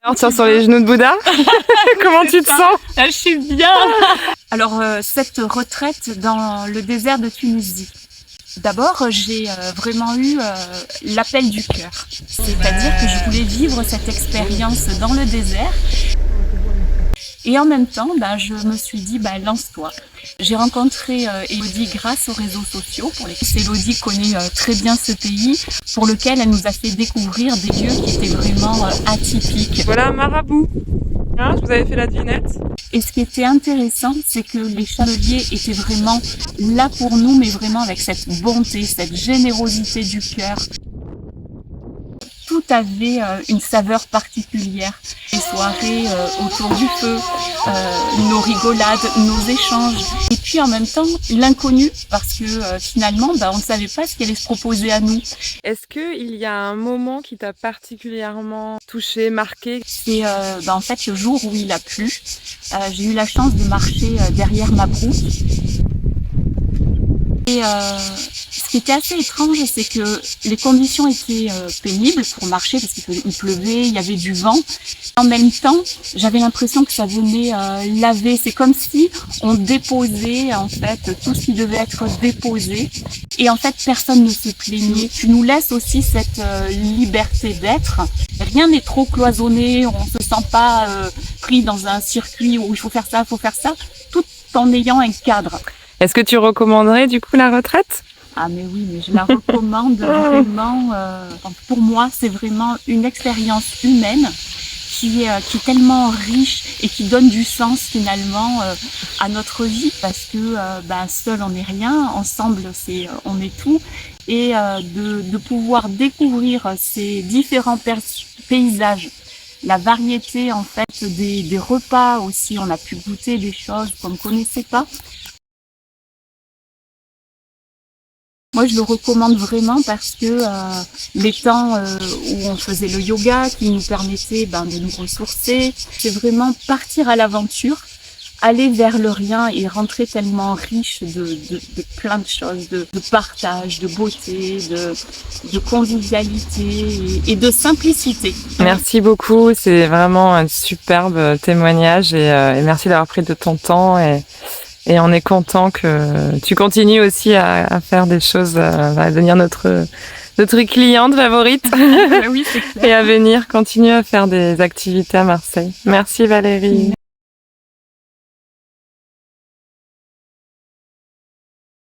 Alors, tiens, sur les genoux de Bouddha. Comment tu te sens? Je suis bien. Alors, cette retraite dans le désert de Tunisie. D'abord, j'ai vraiment eu l'appel du cœur. C'est-à-dire que je voulais vivre cette expérience dans le désert. Et en même temps, je me suis dit, lance-toi. J'ai rencontré Elodie grâce aux réseaux sociaux. Elodie connaît très bien ce pays, pour lequel elle nous a fait découvrir des lieux qui étaient vraiment atypiques. Voilà, marabout. Hein, je vous avais fait la devinette. Et ce qui était intéressant, c'est que les chaleliers étaient vraiment là pour nous, mais vraiment avec cette bonté, cette générosité du cœur. Tout avait une saveur particulière. Les soirées autour du feu, nos rigolades, nos échanges. Et puis en même temps, l'inconnu, parce que finalement, on ne savait pas ce qui allait se proposer à nous. Est-ce qu'il y a un moment qui t'a particulièrement touché, marqué? C'est en fait le jour où il a plu. J'ai eu la chance de marcher derrière ma brousse. Et ce qui était assez étrange, c'est que les conditions étaient pénibles pour marcher parce qu'il pleuvait, il y avait du vent. En même temps, j'avais l'impression que ça venait laver. C'est comme si on déposait en fait tout ce qui devait être déposé. Et en fait, personne ne se plaignait. Tu nous laisses aussi cette liberté d'être. Rien n'est trop cloisonné. On se sent pas pris dans un circuit où il faut faire ça, tout en ayant un cadre. Est-ce que tu recommanderais du coup la retraite? Ah mais oui, mais je la recommande vraiment. Pour moi, c'est vraiment une expérience humaine qui est tellement riche et qui donne du sens finalement à notre vie, parce que seul on n'est rien, ensemble on est tout, et de pouvoir découvrir ces différents paysages. La variété en fait des repas aussi, on a pu goûter des choses qu'on ne connaissait pas. Moi, je le recommande vraiment parce que les temps où on faisait le yoga, qui nous permettait de nous ressourcer, c'est vraiment partir à l'aventure, aller vers le rien et rentrer tellement riche de plein de choses, de partage, de beauté, de convivialité et de simplicité. Merci beaucoup, c'est vraiment un superbe témoignage et merci d'avoir pris de ton temps et on est content que tu continues aussi à faire des choses, à devenir notre cliente favorite. Oui, c'est clair. Et à venir continuer à faire des activités à Marseille. Merci Valérie.